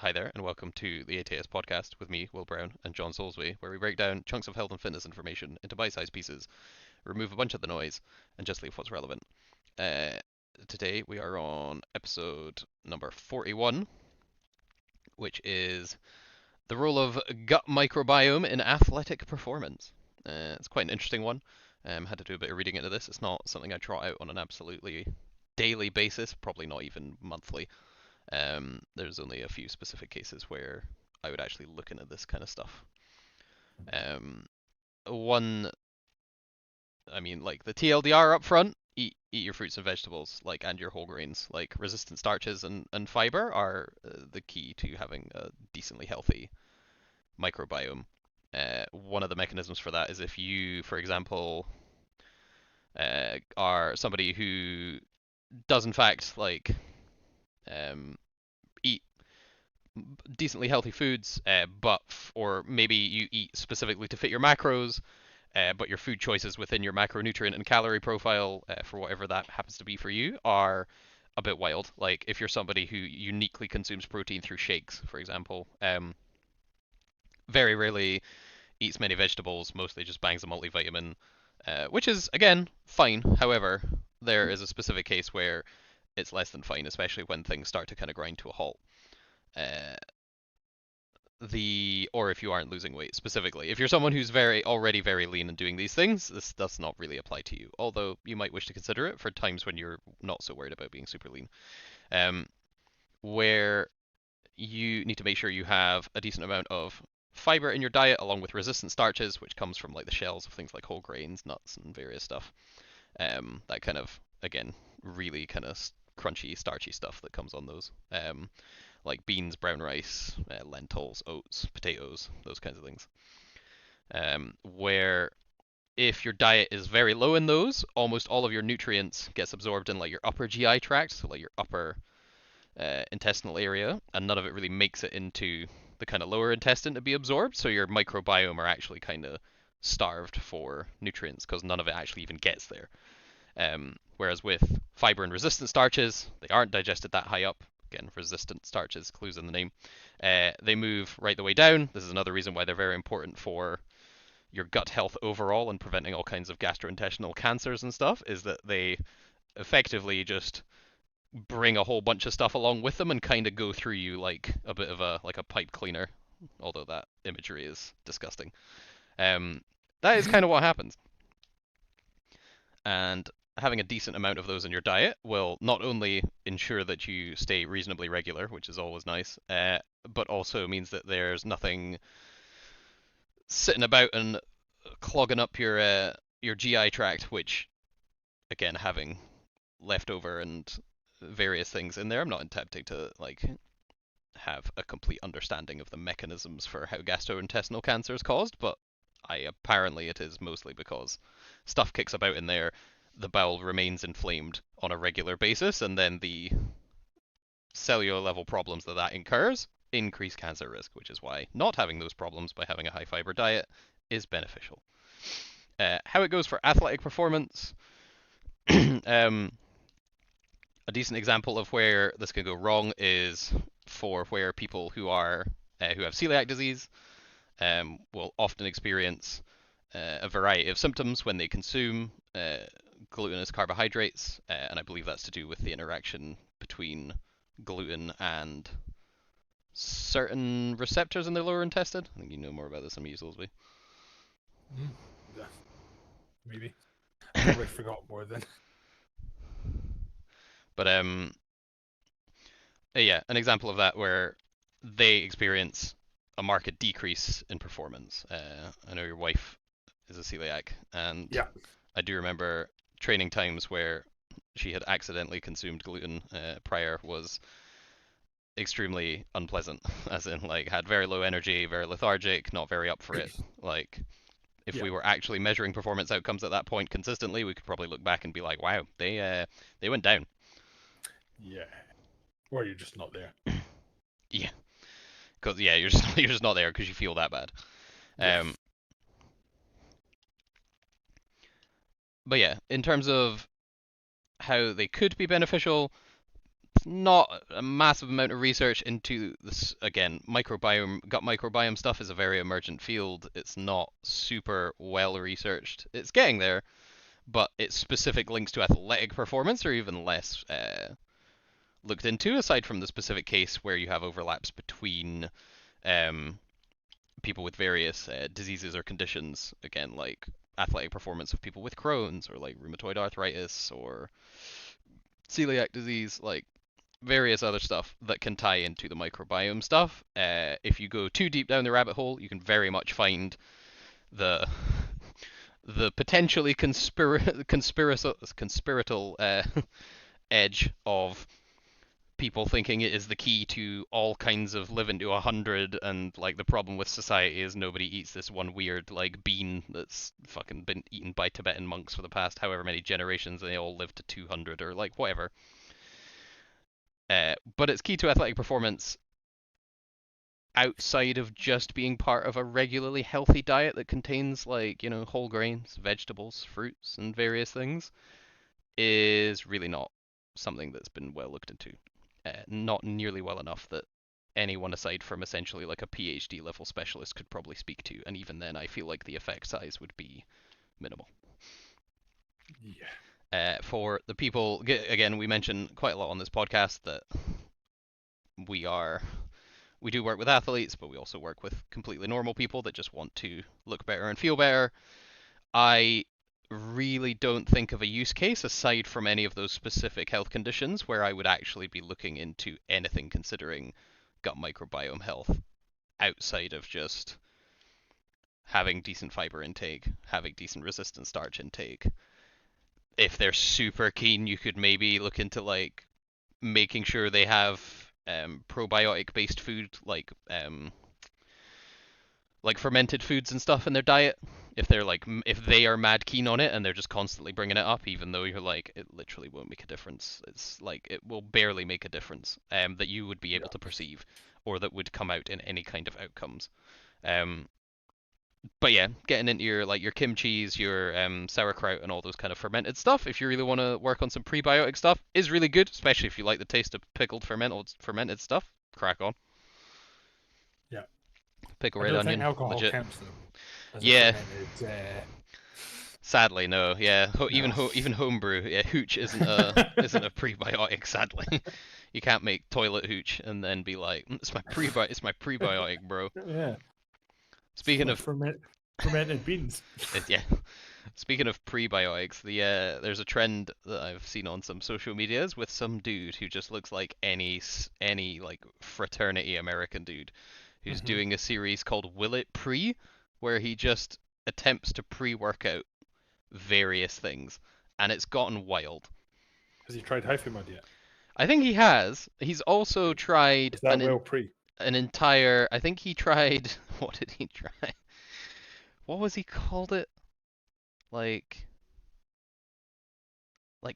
Hi there, and welcome to the ATS podcast with me, Will Brown, and John Soulsby, where we break down chunks of health and fitness information into bite-sized pieces, remove a bunch of the noise, and just leave what's relevant. Uh, Today we are on episode number 41, which is the role of gut microbiome in athletic performance. It's quite an interesting one. Had to do a bit of reading into this. It's not something I trot out on an absolutely daily basis, probably not even monthly. There's only a few specific cases where I would actually look into this kind of stuff. Um, one, I mean, like the TLDR up front, eat your fruits and vegetables, like, and your whole grains. Like resistant starches and fiber are the key to having a decently healthy microbiome. One of the mechanisms for that is if you, for example, are somebody who does in fact um, eat decently healthy foods, or maybe you eat specifically to fit your macros, but your food choices within your macronutrient and calorie profile, for whatever that happens to be for you, are a bit wild. Like if you're somebody who uniquely consumes protein through shakes, for example, very rarely eats many vegetables, mostly just bangs a multivitamin, which is again fine. However, there is a specific case where it's less than fine, especially when things start to kind of grind to a halt. Uh, or if you aren't losing weight specifically. If you're someone who's already very lean and doing these things, this does not really apply to you. Although you might wish to consider it for times when you're not so worried about being super lean. Um, where you need to make sure you have a decent amount of fiber in your diet, along with resistant starches, which comes from like the shells of things like whole grains, nuts, and various stuff. That kind of, again, really kind of crunchy, starchy stuff that comes on those. Like beans, brown rice, lentils, oats, potatoes, those kinds of things. Where if your diet is very low in those, almost all of your nutrients gets absorbed in like your upper GI tract, so like your upper intestinal area, and none of it really makes it into the kind of lower intestine to be absorbed. So your microbiome are actually kind of starved for nutrients because none of it actually even gets there. Whereas with fiber and resistant starches, they aren't digested that high up. Again, resistant starches, clues in the name. They move right the way down. This is another reason why they're very important for your gut health overall and preventing all kinds of gastrointestinal cancers and stuff, is that they effectively just bring a whole bunch of stuff along with them and kind of go through you like a bit of a pipe cleaner, although that imagery is disgusting. That is kind of what happens. And having a decent amount of those in your diet will not only ensure that you stay reasonably regular, which is always nice, but also means that there's nothing sitting about and clogging up your GI tract, which again, having leftover and various things in there, I'm not attempting to like have a complete understanding of the mechanisms for how gastrointestinal cancer is caused, but apparently it is mostly because stuff kicks about in there, the bowel remains inflamed on a regular basis, and then the cellular level problems that incurs increase cancer risk, which is why not having those problems by having a high fiber diet is beneficial. How it goes for athletic performance. um, a decent example of where this can go wrong is for where people who have celiac disease will often experience a variety of symptoms when they consume glutinous carbohydrates, and I believe that's to do with the interaction between gluten and certain receptors in the lower intestine. I think you know more about this than me, Soulsby. Yeah, maybe. Probably forgot more than. But yeah, an example of that where they experience a marked decrease in performance. I know your wife is a celiac, and Yeah. I do remember training times where she had accidentally consumed gluten prior was extremely unpleasant, as in like had very low energy, very lethargic, not very up for it. Like if Yeah. we were actually measuring performance outcomes at that point consistently, we could probably look back and be like, wow, they went down. Yeah. Or you're just not there. Yeah, because yeah, you're just you're just not there because you feel that bad. Yeah. Um, but yeah, in terms of how they could be beneficial, not a massive amount of research into this. Again, gut microbiome stuff is a very emergent field. It's not super well researched. It's getting there, but its specific links to athletic performance are even less looked into, aside from the specific case where you have overlaps between um, people with various diseases or conditions. Again, like athletic performance of people with Crohn's or like rheumatoid arthritis or celiac disease, like various other stuff that can tie into the microbiome stuff. If you go too deep down the rabbit hole, you can very much find the potentially conspiratorial edge of people thinking it is the key to all kinds of living to 100, and like the problem with society is nobody eats this one weird like bean that's fucking been eaten by Tibetan monks for the past however many generations and they all live to 200 or like whatever. But it's key to athletic performance outside of just being part of a regularly healthy diet that contains like, whole grains, vegetables, fruits, and various things is really not something that's been well looked into. Not nearly well enough that anyone aside from essentially like a PhD level specialist could probably speak to, and even then I feel like the effect size would be minimal. Yeah. For the people, again, we mention quite a lot on this podcast that we are we do work with athletes, but we also work with completely normal people that just want to look better and feel better. I really don't think of a use case aside from any of those specific health conditions where I would actually be looking into anything considering gut microbiome health outside of just having decent fiber intake, having decent resistant starch intake. If they're super keen, you could maybe look into like making sure they have probiotic based food like fermented foods and stuff in their diet. If they are mad keen on it and they're just constantly bringing it up, even though you're like it literally won't make a difference. It's like it will barely make a difference that you would be able Yeah. to perceive or that would come out in any kind of outcomes. Um, but yeah, getting into your kimchi's, your sauerkraut, and all those kind of fermented stuff. If you really want to work on some prebiotic stuff, is really good, especially if you like the taste of pickled fermented stuff. Crack on. Yeah. Pickle I red don't think onion, alcohol legit. counts though as a Yeah, fermented. sadly no. Yeah, No. even homebrew. Yeah, hooch isn't a prebiotic. Sadly, you can't make toilet hooch and then be like, It's my prebiotic, bro." Yeah. It's Speaking my of fermented beans. yeah, speaking of prebiotics, there's a trend that I've seen on some social medias with some dude who just looks like any like fraternity American dude who's Mm-hmm. doing a series called Will It Pre, where he just attempts to pre-workout various things, and it's gotten wild. Has he tried hyphy mud yet? I think he has. He's also Good. tried Is that well pre? an entire. I think he tried. What did he try? What was he called it? Like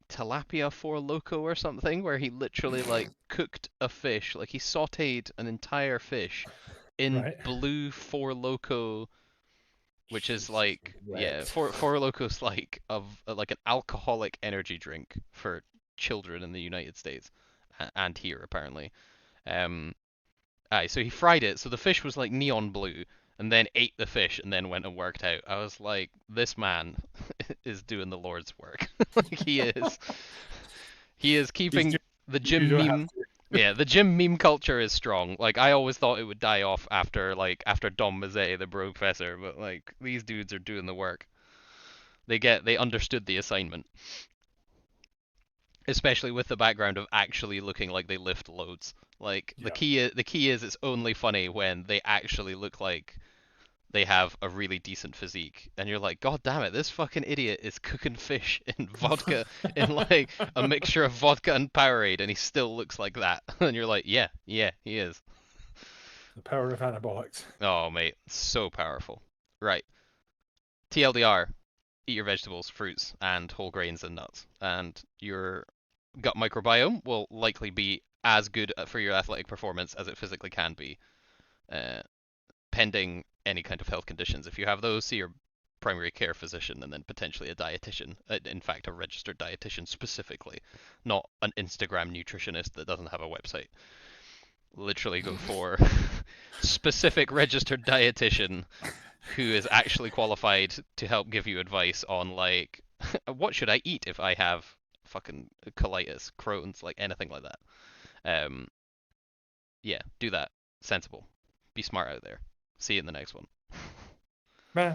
tilapia four loco or something, where he literally like cooked a fish, like he sautéed an entire fish in Right. blue four loco, which is Jesus, like yeah, wet. four loco's like like an alcoholic energy drink for children in the United States and here apparently. Um, Aye, so he fried it, so the fish was like neon blue, and then ate the fish, and then went and worked out. I was like, this man is doing the Lord's work. Like he is He's keeping just, the you gym don't have meme. Yeah, the gym meme culture is strong. Like I always thought it would die off after Dom Mazzetti, the bro professor, but like these dudes are doing the work. They understood the assignment, especially with the background of actually looking like they lift loads. Like Yeah. the key is it's only funny when they actually look like they have a really decent physique, and you're like, God damn it, this fucking idiot is cooking fish in vodka in like a mixture of vodka and Powerade, and he still looks like that. And you're like, yeah, yeah, he is. The power of anabolics. Oh mate, so powerful. Right, TLDR: eat your vegetables, fruits, and whole grains and nuts, and your gut microbiome will likely be as good for your athletic performance as it physically can be, uh, pending any kind of health conditions. If you have those, see your primary care physician and then potentially a dietitian. In fact, a registered dietitian specifically, not an Instagram nutritionist that doesn't have a website. Literally go for specific registered dietitian who is actually qualified to help give you advice on like what should I eat if I have fucking colitis, Crohn's, like anything like that. Um, yeah, do that. Sensible. Be smart out there. See you in the next one. Meh.